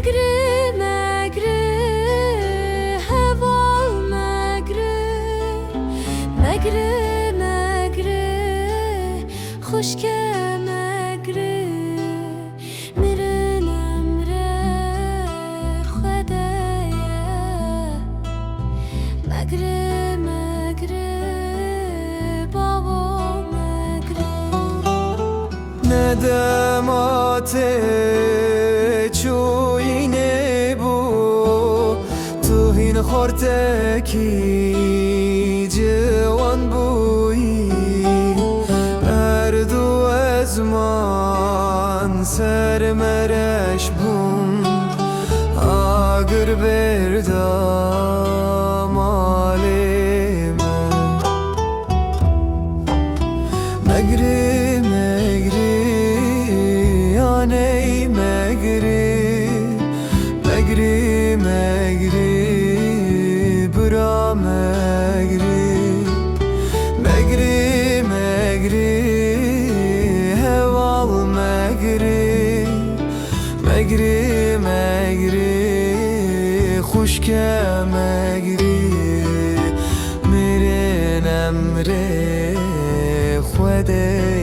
مگری مگری هوا مگری مگری مگری خشک مگری میرنم ره خدایه مگری مگری بابا مگری ندمات چوینه بو توهین خورده کی جوان بویی اردو ازمان سر مرش بون آگر بردم آلی من مگری مگری آنی مگری مگری مگری برا مگری مگری مگری هوال مگری مگری مگری خشک مگری میره نمره خوده